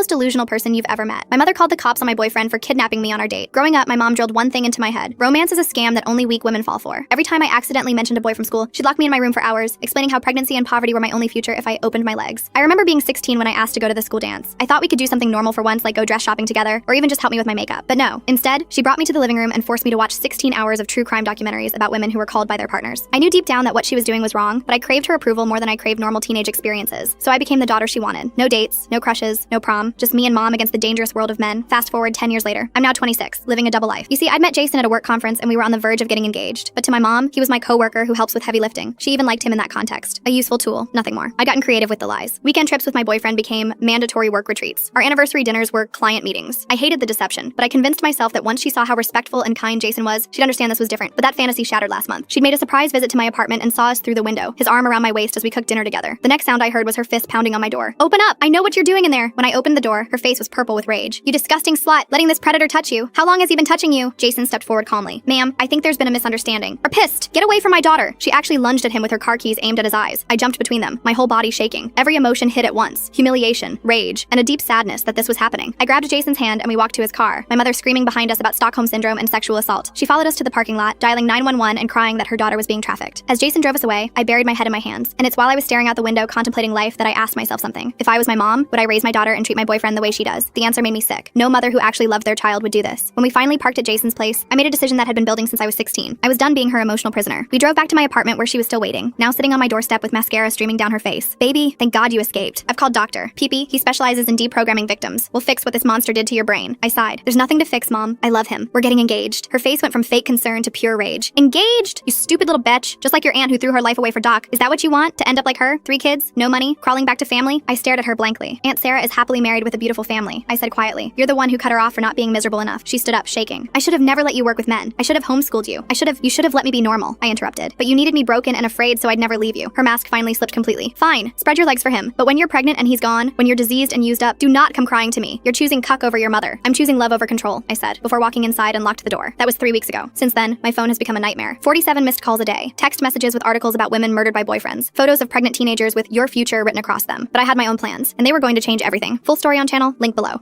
most delusional person you've ever met. My mother called the cops on my boyfriend for kidnapping me on our date. Growing up, my mom drilled one thing into my head. Romance is a scam that only weak women fall for. Every time I accidentally mentioned a boy from school, she'd lock me in my room for hours, explaining how pregnancy and poverty were my only future if I opened my legs. I remember being 16 when I asked to go to the school dance. I thought we could do something normal for once, like go dress shopping together, or even just help me with my makeup. But no. Instead, she brought me to the living room and forced me to watch 16 hours of true crime documentaries about women who were called by their partners. I knew deep down that what she was doing was wrong, but I craved her approval more than I craved normal teenage experiences. So I became the daughter she wanted. No dates, no crushes, no prom, just me and mom against the dangerous world of men. Fast forward 10 years later. I'm now 26, living a double life. You see, I'd met Jason at a work conference and we were on the verge of getting engaged. But to my mom, he was my coworker who helps with heavy lifting. She even liked him in that context. A useful tool, nothing more. I'd gotten creative with the lies. Weekend trips with my boyfriend became mandatory work retreats. Our anniversary dinners were client meetings. I hated the deception, but I convinced myself that once she saw how respectful and kind Jason was, she'd understand this was different. But that fantasy shattered last month. She'd made a surprise visit to my apartment and saw us through the window, his arm around my waist as we cooked dinner together. The next sound I heard was her fist pounding on my door. "Open up! I know what you're doing in there!" When I opened the door, her face was purple with rage. "You disgusting slut, letting this predator touch you. How long has he been touching you?" Jason stepped forward calmly. "Ma'am, I think there's been a misunderstanding." "Are pissed! Get away from my daughter!" She actually lunged at him with her car keys aimed at his eyes. I jumped between them, my whole body shaking. Every emotion hit at once. Humiliation, rage, and a deep sadness that this was happening. I grabbed Jason's hand and we walked to his car, my mother screaming behind us about Stockholm Syndrome and sexual assault. She followed us to the parking lot, dialing 911 and crying that her daughter was being trafficked. As Jason drove us away, I buried my head in my hands, and it's while I was staring out the window contemplating life that I asked myself something. If I was my mom, would I raise my daughter and treat my boyfriend the way she does? The answer made me sick. No mother who actually loved their child would do this. When we finally parked at Jason's place, I made a decision that had been building since I was 16. I was done being her emotional prisoner. We drove back to my apartment where she was still waiting, now sitting on my doorstep with mascara streaming down her face. "Baby, thank God you escaped. I've called Dr. Pee-Pee. He specializes in deprogramming victims. We'll fix what this monster did to your brain." I sighed. "There's nothing to fix, Mom. I love him. We're getting engaged." Her face went from fake concern to pure rage. "Engaged? You stupid little bitch. Just like your aunt who threw her life away for Doc. Is that what you want? To end up like her? 3 kids? No money? Crawling back to family?" I stared at her blankly. "Aunt Sarah is happily married with a beautiful family," I said quietly. "You're the one who cut her off for not being miserable enough." She stood up, shaking. "I should have never let you work with men. I should have homeschooled you. You should have let me be normal," I interrupted. "But you needed me broken and afraid so I'd never leave you." Her mask finally slipped completely. "Fine, spread your legs for him. But when you're pregnant and he's gone, when you're diseased and used up, do not come crying to me. You're choosing cuck over your mother." "I'm choosing love over control," I said, before walking inside and locked the door. That was 3 weeks ago. Since then, my phone has become a nightmare. 47 missed calls a day, text messages with articles about women murdered by boyfriends, photos of pregnant teenagers with "your future" written across them. But I had my own plans, and they were going to change everything. Full story on channel, link below.